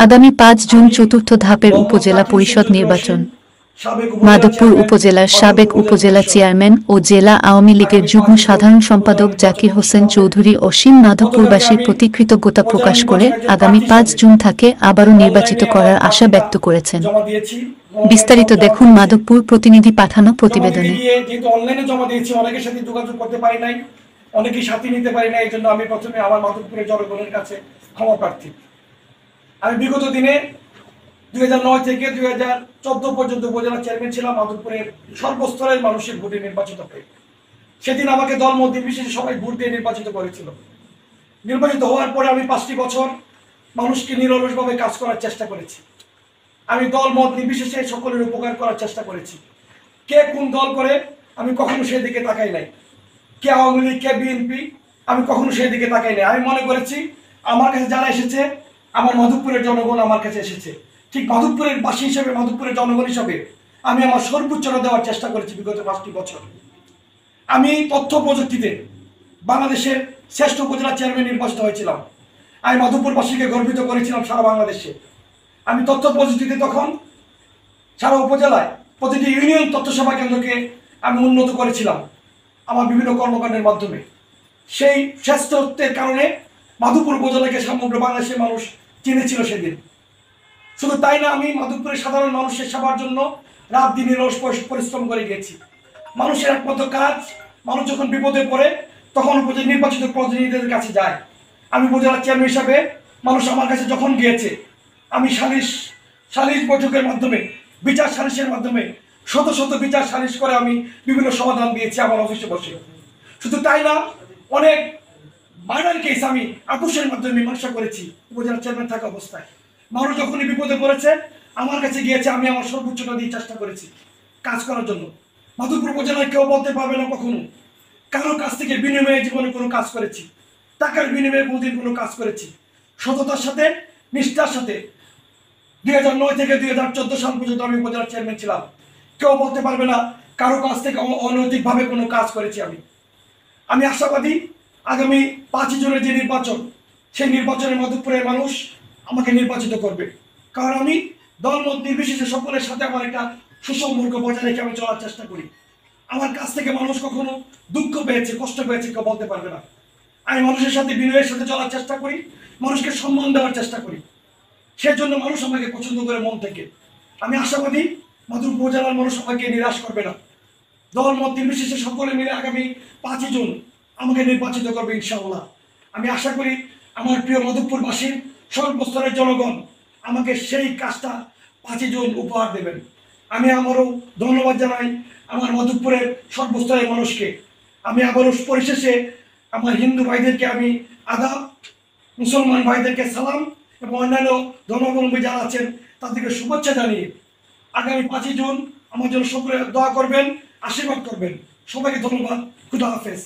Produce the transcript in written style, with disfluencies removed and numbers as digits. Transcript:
আগামী ৫ জুন চতুর্থ ধাপের উপজেলা পরিষদ নির্বাচন। মাধবপুর উপজেলার সাবেক উপজেলা চেয়ারম্যান ও জেলা আওয়ামী লীগের যুগ্ম সাধারণ সম্পাদক জাকির হোসেন চৌধুরী অসীম মাধবপুরবাসীর প্রতি কৃতজ্ঞতা প্রকাশ করে আগামী ৫ জুন তাকে আবারও নির্বাচিত করার আশা ব্যক্ত করেছেন। বিস্তারিত দেখুন মাধবপুর প্রতিনিধি পাঠানো প্রতিবেদনে। যেহেতু অনলাইনে জমা দিয়েছি, অনেকের সাথে যোগাযোগ করতে পারি নাই, অনেকেই সাথে নিতে পারি নাই, এই জন্য আমি প্রথমে আমার মাধবপুরের জনগণের কাছে ক্ষমা প্রার্থী। আমি বিগত দিনে 2009 থেকে 2014 পর্যন্ত উপজেলা চেয়ারম্যান ছিলাম। মাধবপুরের সর্বস্তরের মানুষের ভোটে নির্বাচিত হয়ে সেদিন আমাকে দল মত নির্বিশেষে সবাই ভোট দিয়ে নির্বাচিত করেছিল। নির্বাচিত হওয়ার পরে আমি 5টি বছর মানুষকে নিরলসভাবে কাজ করার চেষ্টা করেছি। আমি দল মত নির্বিশেষে সকলের উপকার করার চেষ্টা করেছি। কে কোন দল করে আমি কখনো সেদিকে তাকাই নাই, কে আওয়ামী লীগ কে বিএনপি আমি কখনো সেদিকে তাকাই নাই। আমি মনে করেছি আমার কাছে যারা এসেছে, আমার মাধবপুরের জনগণ আমার কাছে এসেছে, ঠিক মাধবপুরের বাসী হিসেবে, মাধবপুরের জনগণ হিসেবে আমি আমার সর্বোচ্চটা দেওয়ার চেষ্টা করেছি। বিগত 5টি বছর আমি তথ্য প্রযুক্তিতে বাংলাদেশের শ্রেষ্ঠ উপজেলা চেয়ারম্যান নির্বাচিত হয়েছিলাম। আমি মাধবপুরবাসীকে গর্বিত করেছিলাম সারা বাংলাদেশে। আমি তথ্য প্রযুক্তিতে তখন সারা উপজেলায় প্রতিটি ইউনিয়ন তথ্য সেবা কেন্দ্রকে আমি উন্নত করেছিলাম আমার বিভিন্ন কর্মকাণ্ডের মাধ্যমে। সেই শ্রেষ্ঠত্বের কারণে মাধবপুর উপজেলাকে সমগ্র বাংলাদেশের মানুষ চিনেছিল সেদিন। শুধু তাই না, আমি মাধবপুরের সাধারণ মানুষের সেবার জন্য রাত দিন নিরলস পরিশ্রম করে গেছি। মানুষের একমাত্র কাজ, মানুষ যখন বিপদে পড়ে তখন নির্বাচিত প্রতিনিধিদের কাছে যায়। আমি উপজেলা চেয়ারম্যান হিসাবে মানুষ আমার কাছে যখন গিয়েছে, আমি সালিশ বৈঠকের মাধ্যমে, বিচার সালিশের মাধ্যমে শত শত বিচার সালিশ করে আমি বিভিন্ন সমাধান দিয়েছি আমার অফিসে বসে। শুধু তাই না, অনেক মার্ডার কেস আমি আপোষের মাধ্যমে মীমাংসা করেছি উপজেলা চেয়ারম্যান থাকা অবস্থায়। মানুষ যখনই বিপদে পড়েছে আমার কাছে গিয়েছে, আমি আমার সর্বোচ্চটা দিয়ে চেষ্টা করেছি কাজ করার জন্য। মাধবপুর উপজেলায় কেউ বলতে পারবে না কখনো কারোর কাছ থেকে বিনিময়ে জীবনে কোনো কাজ করেছি, টাকার বিনিময়ে কোনোদিন কোনো কাজ করেছি। সততার সাথে, নিষ্ঠার সাথে 2009 থেকে 2014 সাল পর্যন্ত আমি উপজেলা চেয়ারম্যান ছিলাম। কেউ বলতে পারবে না কারো কাছ থেকে অনৈতিকভাবে কোনো কাজ করেছি আমি আশাবাদী আগামী 5 জুনের যে নির্বাচন, সেই নির্বাচনে মাধবপুরের মানুষ আমাকে নির্বাচিত করবে। কারণ আমি দলমত নির্বিশেষে সকলের সাথে আমার একটা সুসম্পর্ক বজায় রেখে আমি চলার চেষ্টা করি। আমার কাছ থেকে মানুষ কখনো দুঃখ পেয়েছে, কষ্ট পেয়েছে কেউ বলতে পারবে না। আমি মানুষের সাথে বিনয়ের সাথে চলার চেষ্টা করি, মানুষকে সম্মান দেওয়ার চেষ্টা করি। সেজন্য মানুষ আমাকে পছন্দ করে মন থেকে। আমি আশাবাদী মাধবপুর উপজেলার মানুষ আমাকে নিরাশ করবে না। দলমত নির্বিশেষে সকলে মিলে আগামী 5 জুন আমাকে নির্বাচিত করবে ইনশাআল্লাহ। আমি আশা করি আমার প্রিয় মাধবপুরবাসীর সর্বস্তরের জনগণ আমাকে সেই কাজটা 5 জুন উপহার দেবেন। আমি আমারও ধন্যবাদ জানাই আমার মাধবপুরের সর্বস্তরের মানুষকে। আমি আবারও পরিশেষে আমার হিন্দু ভাইদেরকে আমি আদাব, মুসলমান ভাইদেরকে সালাম এবং অন্যান্য ধর্মাবলম্বী যারা আছেন তাদেরকে শুভেচ্ছা জানিয়ে আগামী 5 জুন আমার জন্য সকলে দোয়া করবেন, আশীর্বাদ করবেন। সবাইকে ধন্যবাদ। খুদা হাফেজ।